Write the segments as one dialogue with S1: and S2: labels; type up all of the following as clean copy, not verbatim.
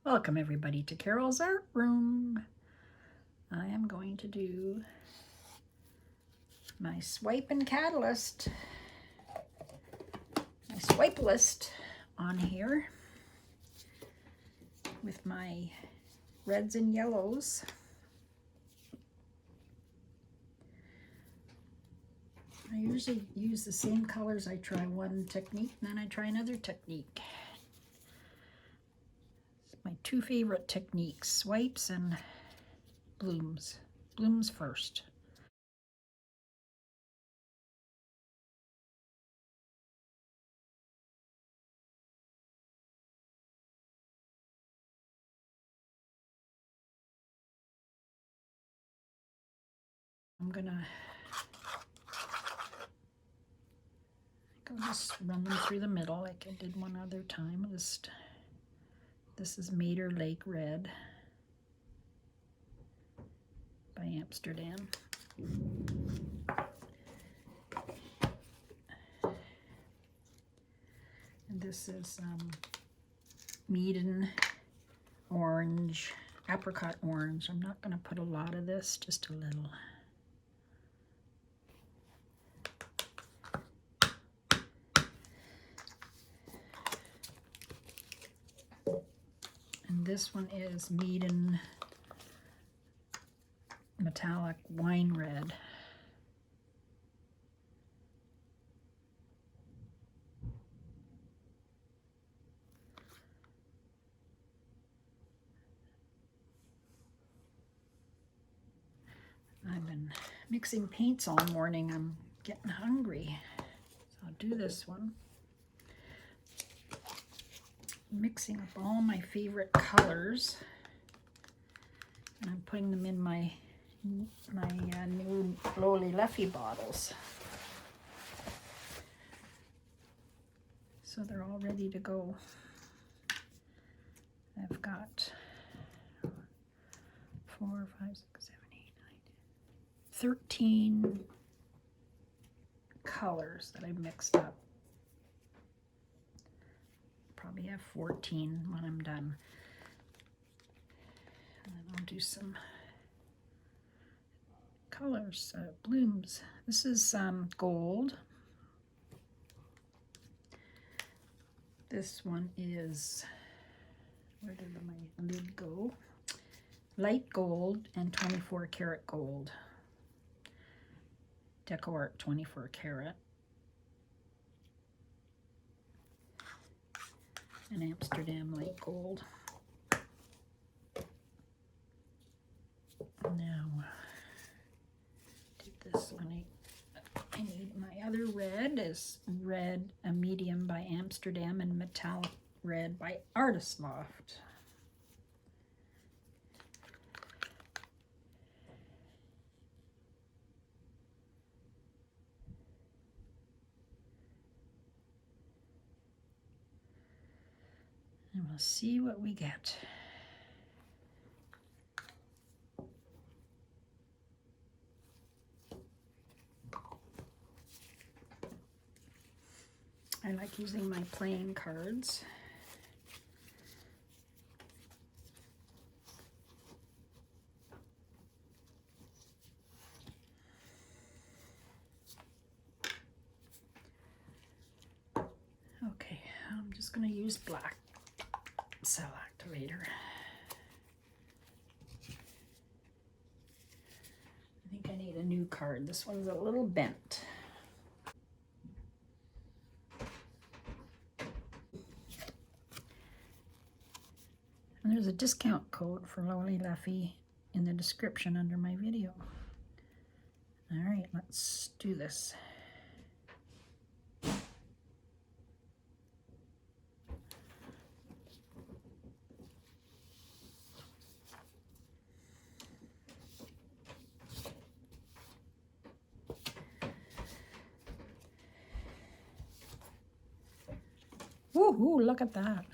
S1: Welcome everybody to Carol's Art Room. I am going to do my swipe and catalyst, my swipe list on here with my reds and yellows. I usually use the same colors. I try one technique and then I try another technique. My two favorite techniques, swipes and blooms. Blooms first. I'm gonna just run them through the middle like I did one other time. This is Mater Lake Red by Amsterdam. And this is Meaden Orange, Apricot Orange. I'm not going to put a lot of this, just a little. And this one is Meaden Metallic Wine Red. I've been mixing paints all morning. I'm getting hungry. So I'll do this one. Mixing up all my favorite colors. And I'm putting them in my new Lowly Leffy bottles. So they're all ready to go. I've got 4, 5, 6, 7, 8, 9, 13 colors that I mixed up. Probably have 14 when I'm done. And then I'll do some colors, blooms. This is gold. This one is, where did my lid go? Light gold and 24 karat gold. DecoArt 24 karat. And Amsterdam light gold. Now, did this one. I need my other red is red, a medium by Amsterdam, and metallic red by Artist Loft. And we'll see what we get. I like using my playing cards. Okay, I'm just going to use black cell activator. I think I need a new card. This one's a little bent. And there's a discount code for Lowly Leffy in the description under my video. All right, let's do this. Woohoo, look at that.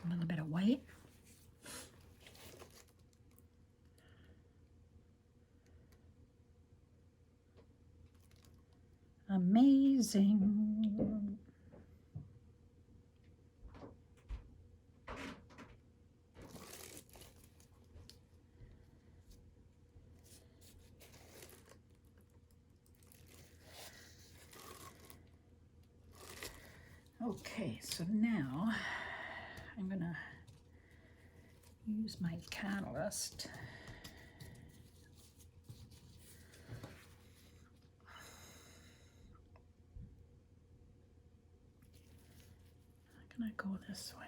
S1: A little bit of white. Amazing. Okay, so now I'm gonna use my catalyst. I'm gonna go this way.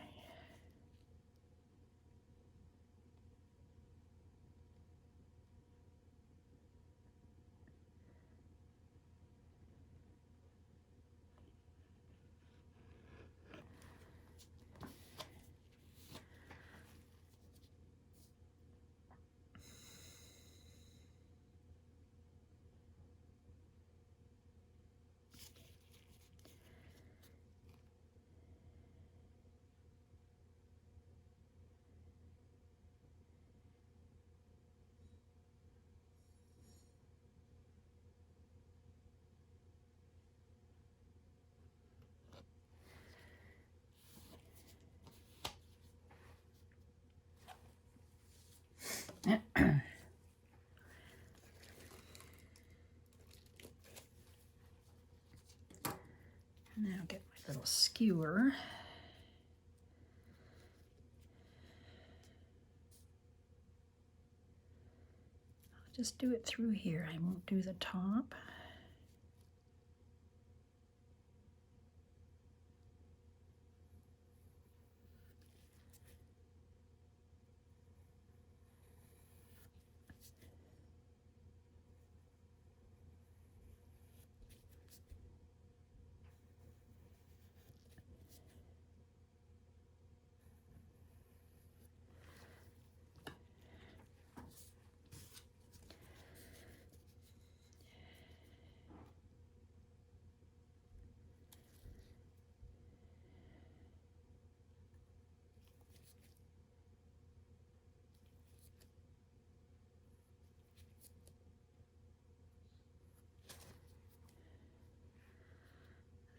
S1: Now get my little skewer. I'll just do it through here. I won't do the top.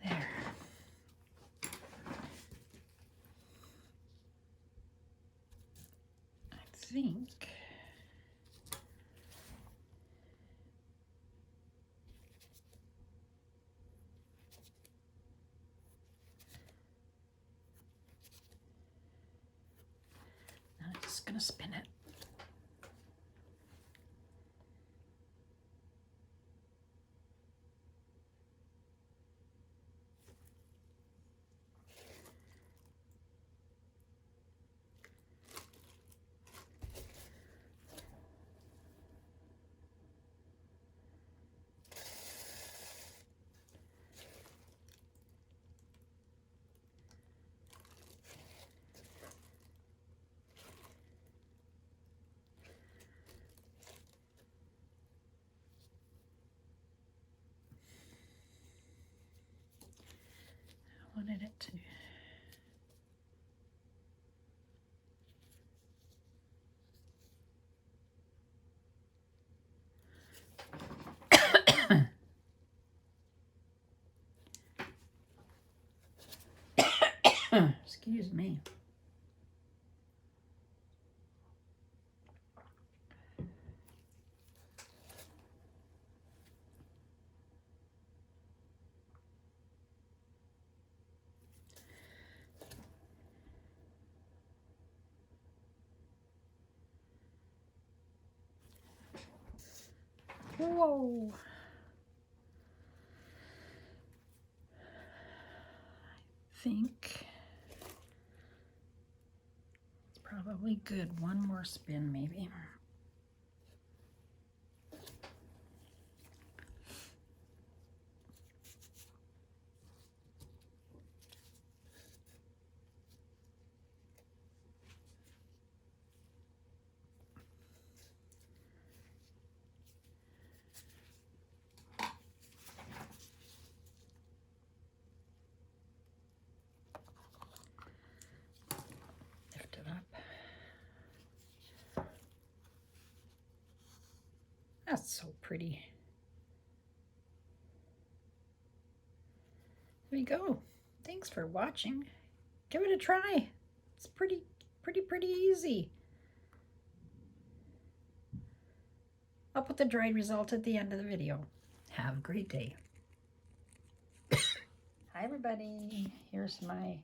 S1: There. I think now I'm just gonna spin it. I wanted it to. Excuse me. Whoa. I think it's probably good. One more spin, maybe. Lift it up. That's so pretty. There you go. Thanks for watching. Give it a try. It's pretty easy. I'll put the dried result at the end of the video. Have a great day. Hi everybody, here's my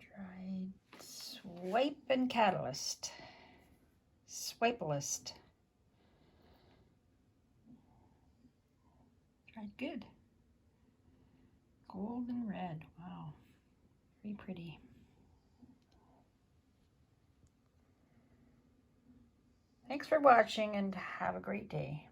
S1: dried swipe and catalyst. Swipealist. Tried good. Golden red, wow, very pretty. Thanks for watching and have a great day.